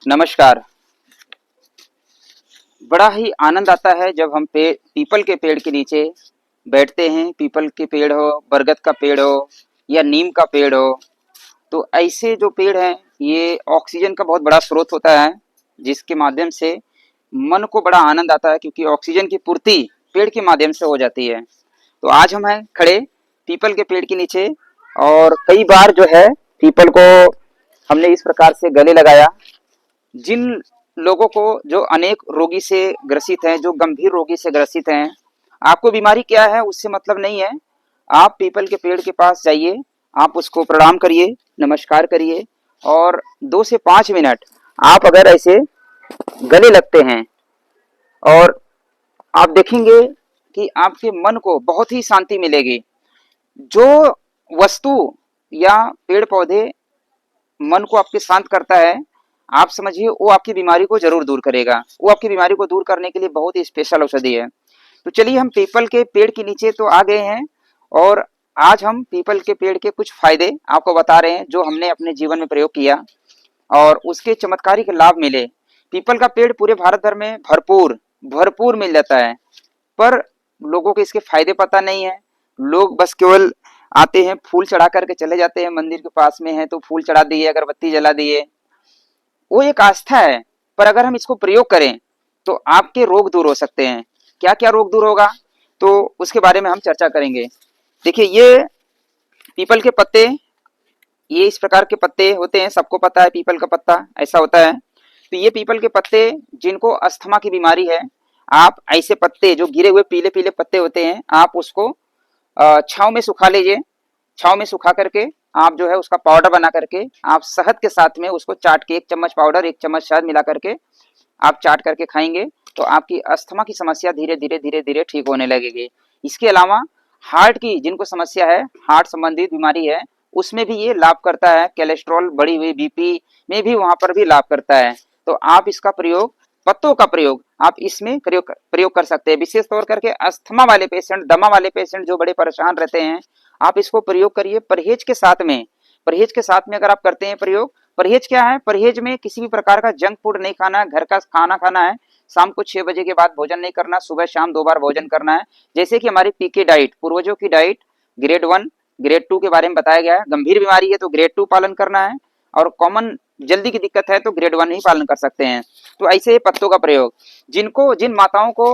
नमस्कार। बड़ा ही आनंद आता है जब हम पीपल के पेड़ के नीचे बैठते हैं। पीपल के पेड़ हो, बरगद का पेड़ हो या नीम का पेड़ हो, तो ऐसे जो पेड़ हैं ये ऑक्सीजन का बहुत बड़ा स्रोत होता है, जिसके माध्यम से मन को बड़ा आनंद आता है, क्योंकि ऑक्सीजन की पूर्ति पेड़ के माध्यम से हो जाती है। तो आज हम हैं खड़े पीपल के पेड़ के नीचे, और कई बार जो है पीपल को हमने इस प्रकार से गले लगाया। जिन लोगों को जो अनेक रोगी से ग्रसित हैं, जो गंभीर रोगी से ग्रसित हैं, आपको बीमारी क्या है उससे मतलब नहीं है। आप पीपल के पेड़ के पास जाइए, आप उसको प्रणाम करिए, नमस्कार करिए, और 2 से 5 मिनट आप अगर ऐसे गले लगते हैं, और आप देखेंगे कि आपके मन को बहुत ही शांति मिलेगी। जो वस्तु या पेड़ पौधे मन को आपके शांत करता है, आप समझिए वो आपकी बीमारी को जरूर दूर करेगा। वो आपकी बीमारी को दूर करने के लिए बहुत ही स्पेशल औषधि है। तो चलिए, हम पीपल के पेड़ के नीचे तो आ गए हैं, और आज हम पीपल के पेड़ के कुछ फायदे आपको बता रहे हैं जो हमने अपने जीवन में प्रयोग किया और उसके चमत्कारिक लाभ मिले। पीपल का पेड़ पूरे भारत भर में भरपूर भरपूर मिल जाता है, पर लोगों को इसके फायदे पता नहीं है। लोग बस केवल आते हैं, फूल चढ़ा करके चले जाते हैं। मंदिर के पास में है तो फूल चढ़ा दिए, अगरबत्ती जला दिए, वो एक आस्था है। पर अगर हम इसको प्रयोग करें तो आपके रोग दूर हो सकते हैं। क्या क्या रोग दूर होगा, तो उसके बारे में हम चर्चा करेंगे। देखिए, ये पीपल के पत्ते, ये इस प्रकार के पत्ते होते हैं, सबको पता है पीपल का पत्ता ऐसा होता है। तो ये पीपल के पत्ते, जिनको अस्थमा की बीमारी है, आप ऐसे पत्ते जो गिरे हुए पीले पीले पत्ते होते हैं, आप उसको छांव में सुखा लीजिए। छांव में सुखा करके आप जो है उसका पाउडर बना करके आप शहद के साथ में उसको चाट के, 1 चम्मच पाउडर 1 चम्मच शहद मिला करके आप चाट करके खाएंगे, तो आपकी अस्थमा की समस्या धीरे धीरे धीरे धीरे ठीक होने लगेगी। इसके अलावा हार्ट की जिनको समस्या है, हार्ट संबंधित बीमारी है, उसमें भी ये लाभ करता है। कोलेस्ट्रॉल बढ़ी हुई, बीपी में भी वहां पर भी लाभ करता है। तो आप इसका प्रयोग, पत्तों का प्रयोग आप इसमें प्रयोग कर सकते हैं। विशेष तौर करके अस्थमा वाले पेशेंट, दमा वाले पेशेंट जो बड़े परेशान रहते हैं, आप इसको प्रयोग करिए परहेज के साथ में। परहेज के साथ में अगर आप करते हैं प्रयोग, परहेज क्या है, परहेज में किसी भी प्रकार का जंक फूड नहीं खाना है, घर का खाना खाना है। शाम को 6 बजे के बाद भोजन नहीं करना, सुबह शाम 2 बार भोजन करना है। जैसे कि हमारी पीके डाइट, पूर्वजों की डाइट, ग्रेड 1 ग्रेड 2 के बारे में बताया गया है। गंभीर बीमारी है तो ग्रेड 2 पालन करना है, और कॉमन जल्दी की दिक्कत है तो ग्रेड 1 ही पालन कर सकते हैं। तो ऐसे पत्तों का प्रयोग, जिन माताओं को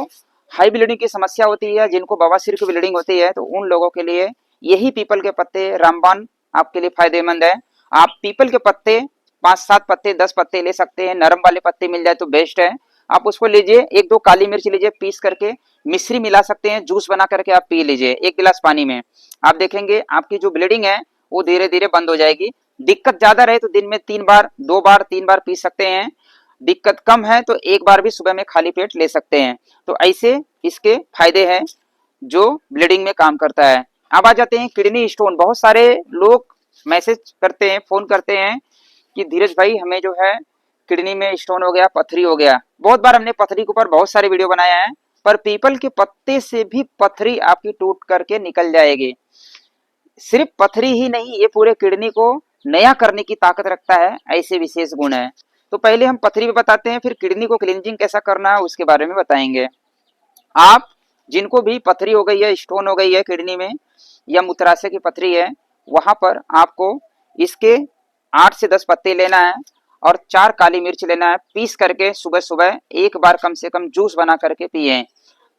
हाई ब्लीडिंग की समस्या होती है, जिनको बवासीर की ब्लीडिंग होती है, तो उन लोगों के लिए यही पीपल के पत्ते, रामबाण, आपके लिए फायदेमंद है। आप पीपल के पत्ते 5-7 पत्ते, 10 पत्ते ले सकते हैं। नरम वाले पत्ते मिल जाए तो बेस्ट है। आप उसको लीजिए, 1-2 काली मिर्च लीजिए, पीस करके मिश्री मिला सकते हैं, जूस बना करके आप पी लीजिए 1 गिलास पानी में। आप देखेंगे आपकी जो ब्लीडिंग है वो धीरे धीरे बंद हो जाएगी। दिक्कत ज्यादा रहे तो दिन में 3 बार, 2 बार, 3 बार पी सकते हैं। दिक्कत कम है तो 1 बार भी सुबह में खाली पेट ले सकते हैं। तो ऐसे इसके फायदे हैं जो ब्लीडिंग में काम करता है। अब आ जाते हैं किडनी स्टोन। बहुत सारे लोग मैसेज करते हैं, फोन करते हैं कि धीरज भाई, हमें जो है किडनी में स्टोन हो गया, पथरी हो गया। बहुत बार हमने पथरी के ऊपर बहुत सारे वीडियो बनाया है, पर पीपल के पत्ते से भी पथरी आपकी टूट करके निकल जाएगी। सिर्फ पथरी ही नहीं, ये पूरे किडनी को नया करने की ताकत रखता है, ऐसे विशेष गुण है। तो पहले हम पथरी पे बताते हैं, फिर किडनी को क्लींजिंग कैसा करना है उसके बारे में बताएंगे। आप जिनको भी पथरी हो गई है, स्टोन हो गई है किडनी में, या मूत्राशय की पथरी है, वहां पर आपको इसके 8 से 10 पत्ते लेना है, और 4 काली मिर्च लेना है, पीस करके सुबह सुबह 1 बार कम से कम जूस बना करके पिए।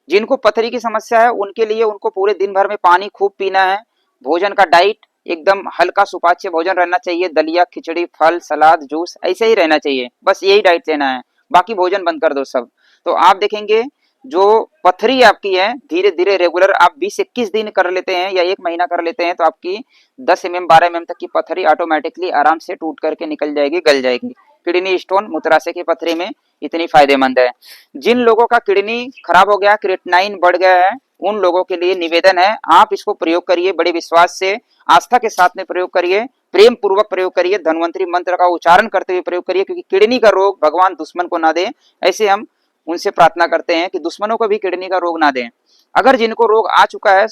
जिनको पथरी की समस्या है उनके लिए, उनको पूरे दिन भर में पानी खूब पीना है। भोजन का डाइट एकदम हल्का सुपाच्य भोजन रहना चाहिए। दलिया, खिचड़ी, फल, सलाद, जूस ऐसे ही रहना चाहिए। बस यही डाइट लेना है, बाकी भोजन बंद कर दो सब। तो आप देखेंगे जो पथरी आपकी है, धीरे धीरे रेगुलर आप 20-21 दिन कर लेते हैं या 1 महीना कर लेते हैं, तो आपकी 10 mm 12 mm तक की पथरी ऑटोमेटिकली आराम से टूट करके निकल जाएगी, गल जाएगी। किडनी स्टोन, मूत्राशय की पथरी में इतनी फायदेमंद है। जिन लोगों का किडनी खराब हो गया, क्रिएटिनिन बढ़ गया है, उन लोगों के लिए निवेदन है, आप इसको प्रयोग करिए, बड़े विश्वास से, आस्था के साथ में प्रयोग करिए, प्रेम पूर्वक प्रयोग करिए, धन्वंतरी मंत्र का उच्चारण करते हुए प्रयोग करिए, क्योंकि किडनी का रोग भगवान दुश्मन को ना दे, ऐसे हम उनसे प्रार्थना करते हैं कि दुश्मनों को भी किडनी का रोग ना दें। अगर जिनको रोग आ चुका है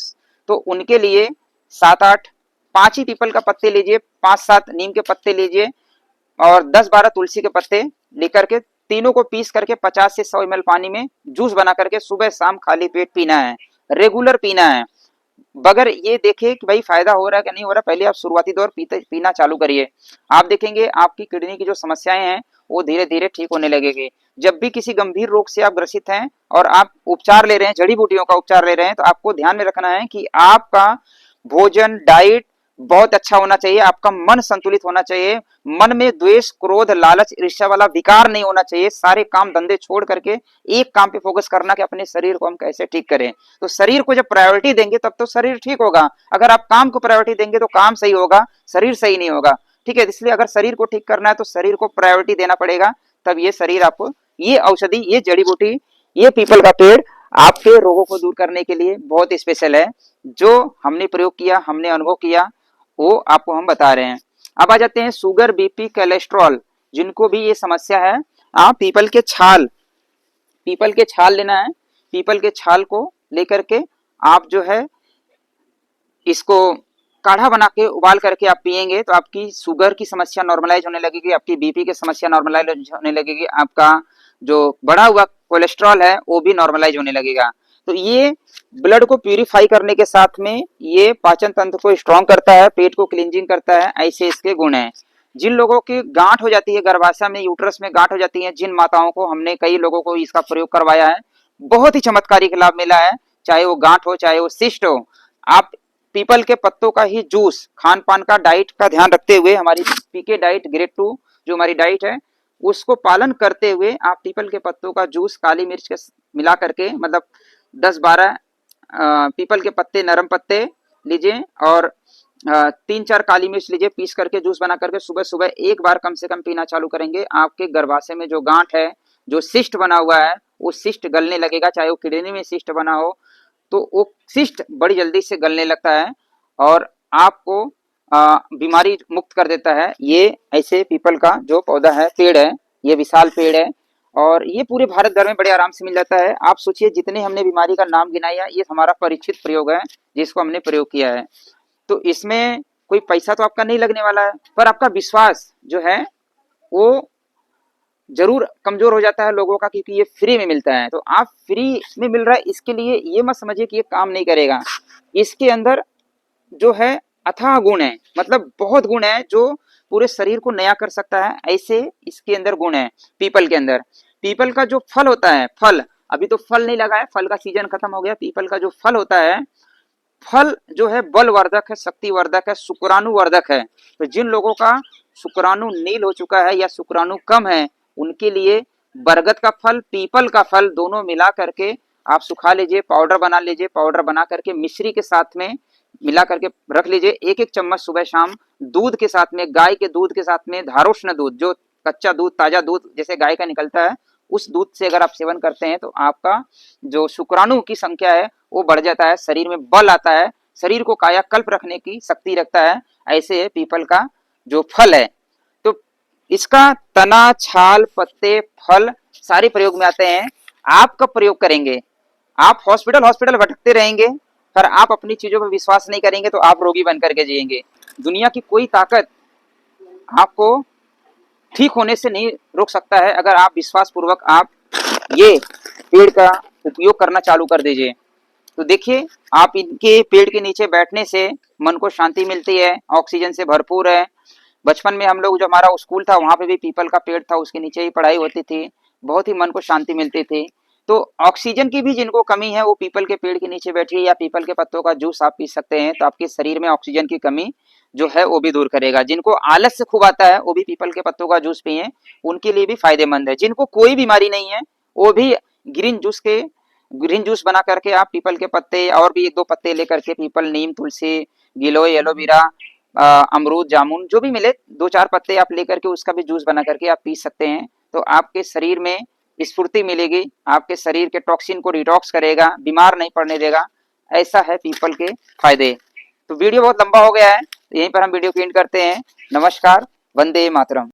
तो उनके लिए 7-8, 5 ही पीपल का पत्ते लीजिए, 5-7 नीम के पत्ते लीजिए, और 10-12 तुलसी के पत्ते लेकर के तीनों को पीस करके 50 से 100 ml पानी में जूस बना करके सुबह शाम खाली पेट पीना है, रेगुलर पीना है। बगैर ये देखे कि भाई फायदा हो रहा है कि नहीं हो रहा, पहले आप शुरुआती दौर पीना चालू करिए। आप देखेंगे आपकी किडनी की जो समस्याएं हैं वो धीरे धीरे ठीक होने लगेगी। जब भी किसी गंभीर रोग से आप ग्रसित हैं और आप उपचार ले रहे हैं, जड़ी बूटियों का उपचार ले रहे हैं, तो आपको ध्यान में रखना है कि आपका भोजन डाइट बहुत अच्छा होना चाहिए, आपका मन संतुलित होना चाहिए, मन में द्वेष क्रोध लालच ईर्ष्या वाला विकार नहीं होना चाहिए। सारे काम धंधे छोड़ करके एक काम पे फोकस करना कि अपने शरीर को हम कैसे ठीक करें। तो शरीर को जब प्रायोरिटी देंगे तब तो शरीर ठीक होगा। अगर आप काम को प्रायोरिटी देंगे तो काम सही होगा, शरीर सही नहीं होगा। ठीक है, इसलिए अगर शरीर को ठीक करना है तो शरीर को प्रायोरिटी देना पड़ेगा, तब ये शरीर आपको ये औषधि, ये जड़ी बूटी, ये पीपल का पेड़ आपके रोगों को दूर करने के लिए बहुत स्पेशल है। जो हमने प्रयोग किया, हमने अनुभव किया, वो आपको हम बता रहे हैं। अब आ जाते हैं शुगर, बीपी, कोलेस्ट्रॉल, जिनको भी ये समस्या है। आप पीपल के छाल लेना है। पीपल के छाल को लेकर के आप जो है इसको काढ़ा बना के उबाल करके आप पिएंगे तो आपकी शुगर की समस्या नॉर्मलाइज होने लगेगी, आपकी बीपी की समस्या नॉर्मलाइज होने लगेगी, आपका जो बढ़ा हुआ कोलेस्ट्रॉल है वो भी नॉर्मलाइज होने लगेगा। तो ये ब्लड को प्यूरिफाई करने के साथ में ये पाचन तंत्र को स्ट्रॉन्ग करता है, पेट को क्लींजिंग करता है, ऐसे इसके गुण हैं। जिन लोगों की गांठ हो जाती है गर्भाशय में, यूट्रस में गांठ हो जाती है, जिन माताओं को, हमने कई लोगों को इसका प्रयोग करवाया है, बहुत ही चमत्कारिक लाभ मिला है। चाहे वो गांठ हो, चाहे वो सिस्ट हो, आप पीपल के पत्तों का ही जूस, खान पान का डाइट का ध्यान रखते हुए, हमारी पीके डाइट ग्रेड 2 जो हमारी डाइट है उसको पालन करते हुए आप पीपल के पत्तों का जूस काली मिर्च के मिला करके, मतलब 10-12 पीपल के पत्ते, नरम पत्ते लीजिए और 3-4 काली मिर्च लीजिए, पीस करके जूस बना करके सुबह सुबह एक बार कम से कम पीना चालू करेंगे। आपके गर्भाशय में जो गांठ है, जो सिस्ट बना हुआ है, वो सिस्ट गलने लगेगा। चाहे वो किडनी में सिस्ट बना हो तो वो सिस्ट बड़ी जल्दी से गलने लगता है और आपको बीमारी मुक्त कर देता है। ये ऐसे पीपल का जो पौधा है, पेड़ है, ये विशाल पेड़ है और ये पूरे भारत भर में बड़े आराम से मिल जाता है। आप सोचिए जितने हमने बीमारी का नाम गिनाया, ये हमारा परीक्षित प्रयोग है जिसको हमने प्रयोग किया है। तो इसमें कोई पैसा तो आपका नहीं लगने वाला है, पर आपका विश्वास जो है वो जरूर कमजोर हो जाता है लोगों का, क्योंकि ये फ्री में मिलता है। तो आप फ्री में मिल रहा है इसके लिए ये मत समझिए कि ये काम नहीं करेगा। इसके अंदर जो है अथाह गुण है, मतलब बहुत गुण है जो पूरे शरीर को नया कर सकता है, ऐसे इसके अंदर गुण है। पीपल के अंदर, पीपल का जो फल होता है, फल अभी तो फल नहीं लगा है, फल का सीजन खत्म हो गया। पीपल का जो फल होता है, फल जो है बलवर्धक है, शक्तिवर्धक है, शुक्राणुवर्धक है। तो जिन लोगों का शुक्राणु नील हो चुका है या शुक्राणु कम है, उनके लिए बरगद का फल, पीपल का फल दोनों मिला करके आप सुखा लीजिए, पाउडर बना लीजिए, पाउडर बना करके मिश्री के साथ में मिला करके रख लीजिए। एक एक चम्मच सुबह शाम दूध के साथ में, गाय के दूध के साथ में, धारोष्ण दूध, जो कच्चा दूध, ताजा दूध जैसे गाय का निकलता है, उस दूध से अगर आप सेवन करते हैं तो आपका जो शुक्राणु की संख्या है वो बढ़ जाता है, शरीर में बल आता है, शरीर को कायाकल्प रखने की शक्ति रखता है। ऐसे है पीपल का जो फल है। तो इसका तना, छाल, पत्ते, फल सारे प्रयोग में आते हैं। आप कब प्रयोग करेंगे? आप हॉस्पिटल भटकते रहेंगे, पर आप अपनी चीजों पर विश्वास नहीं करेंगे तो आप रोगी बन करके जिएंगे। दुनिया की कोई ताकत आपको ठीक होने से नहीं रोक सकता है, अगर आप विश्वास पूर्वक आप ये पेड़ का उपयोग करना चालू कर दीजिए। तो देखिए, आप इनके पेड़ के नीचे बैठने से मन को शांति मिलती है, ऑक्सीजन से भरपूर है। बचपन में हम लोग, जो हमारा स्कूल था वहां पे भी पीपल का पेड़ था, उसके नीचे ही पढ़ाई होती थी, बहुत ही मन को शांति मिलती थी। तो ऑक्सीजन की भी जिनको कमी है वो पीपल के पेड़ के नीचे बैठिए या पीपल के पत्तों का जूस आप पी सकते हैं, तो आपके शरीर में ऑक्सीजन की कमी जो है वो भी दूर करेगा। जिनको आलस से खूब आता है वो भी पीपल के पत्तों का जूस पिए, उनके लिए भी फायदेमंद है। जिनको कोई बीमारी नहीं है वो भी ग्रीन जूस बना करके आप पीपल के पत्ते और भी 1-2 पत्ते लेकर के, पीपल, नीम, तुलसी, गिलोय, एलोवेरा, अमरूद, जामुन, जो भी मिले 2-4 पत्ते आप लेकर के उसका भी जूस बना करके आप पी सकते हैं। तो आपके शरीर में स्फूर्ति मिलेगी, आपके शरीर के टॉक्सिन को डिटॉक्स करेगा, बीमार नहीं पड़ने देगा। ऐसा है पीपल के फायदे। तो वीडियो बहुत लंबा हो गया है, तो यहीं पर हम वीडियो को एंड करते हैं। नमस्कार, वंदे मातरम।